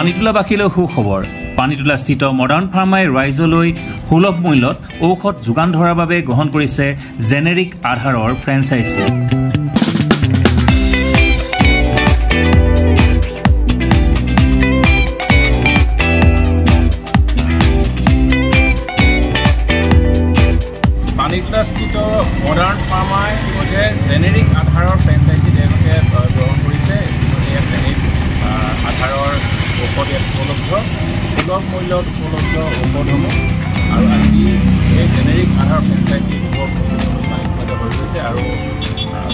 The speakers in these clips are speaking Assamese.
পানীতোলাবাসীলৈ সুখবৰ। পানীতোলাস্থিত মডাৰ্ণ ফাৰ্মাই ৰাইজলৈ সুলভ মূল্যত ঔষধ যোগান ধৰাৰ বাবে গ্ৰহণ কৰিছে জেনেৰিক আধাৰৰ ফ্ৰেঞ্চাইজি। পানীতোলাস্থিত মডাৰ্ণ ফাৰ্মাই ইতিমধ্যে জেনেৰিক আধাৰৰ ফ্ৰেঞ্চাইজি তেওঁলোকে গ্ৰহণ কৰিছে। ইতিমধ্যে জেনেৰিক আধাৰৰ ঔষধ ইয়াত উপলব্ধ, সুলভ মূল্যত উপলব্ধ ঔষধসমূহ। আৰু আজি এই জেনেৰিক আধাৰৰ ফ্ৰেঞ্চাইজি অনুষ্ঠান ইতিমধ্যে হৈ গৈছে। আৰু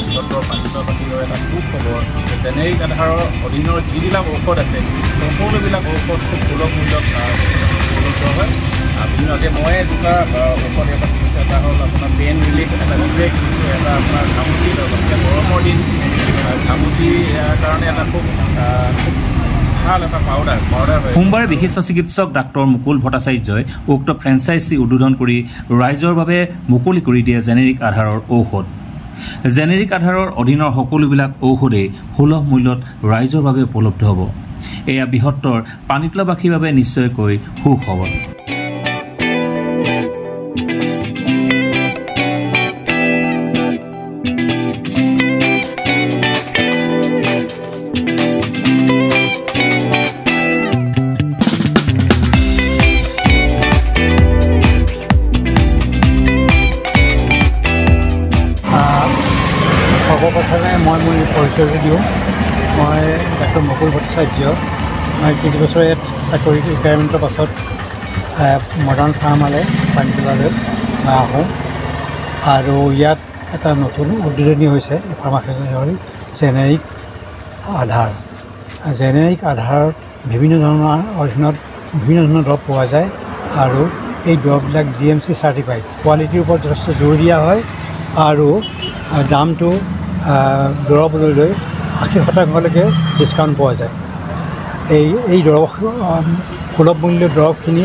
বৃহত্তৰ পানীতোলাবাসীৰ এটা সুখবৰ যে জেনেৰিক আধাৰৰ অধীনৰ যিবিলাক ঔষধ আছে সকলোবিলাক ঔষধ খুব সুলভ মূল্যত উপলব্ধ হয়। বিভিন্নকে মই দুটা ঔষধ এটা কিনিছোঁ। এটা হ'ল আপোনাৰ পেইন ৰিলিফ, এটা স্প্ৰে কিনিছোঁ, এটা আপোনাৰ ঘামুচি লগতে গৰমৰ দিন ঘামুচিৰ কাৰণে এটা খুব ভাল এটা পাউডাৰ হয়। সোমবাৰে বিশিষ্ট চিকিৎসক ডাক্তৰ মুকুল ভট্টাচাৰ্যই উক্ত ফ্ৰেঞ্চাইজি উদ্বোধন কৰি ৰাইজৰ বাবে মুকলি কৰি দিয়ে জেনেৰিক আধাৰৰ ঔষধ। জেনেৰিক আধাৰৰ অধীনৰ সকলোবিলাক ঔষধেই সুলভ মূল্যত ৰাইজৰ বাবে উপলব্ধ হ'ব। এয়া বৃহত্তৰ পানীতোলাবাসীৰ বাবে নিশ্চয়কৈ সুখবৰ। সৰ্বপ্ৰথমে মই মোৰ পৰিচয় দিওঁ। মই ডাক্তৰ মুকুল ভট্টাচাৰ্য। মই কিছু বছৰ ইয়াত চাকৰি ৰিটায়াৰমেণ্টৰ পাছত মডাৰ্ণ ফাৰ্মালৈ পানীতোলালৈ আহোঁ। আৰু ইয়াত এটা নতুন উদ্বোধনী হৈছে এই ফাৰ্মাখনৰ হ'ল জেনেৰিক আধাৰ। জেনেৰিক আধাৰত বিভিন্ন ধৰণৰ অধীনত বিভিন্ন ধৰণৰ দৰৱ পোৱা যায়। আৰু এই দৰৱবিলাক GMC চাৰ্টিফাইড, কোৱালিটিৰ ওপৰত যথেষ্ট জোৰ দিয়া হয়। আৰু দামটো দৰৱ লৈ 80% ডিছকাউণ্ট পোৱা যায়। এই দৰৱ সুলভ মূল্যৰ দৰৱখিনি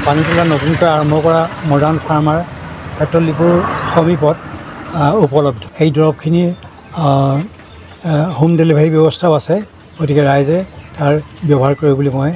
পানীতোলা নতুনকৈ আৰম্ভ কৰা মডাৰ্ণ ফাৰ্মাৰ পেট্ৰল ডিপুৰ সমীপত উপলব্ধ। এই দৰৱখিনি হোম ডেলিভাৰী ব্যৱস্থাও আছে, গতিকে ৰাইজে তাৰ ব্যৱহাৰ কৰে বুলি মই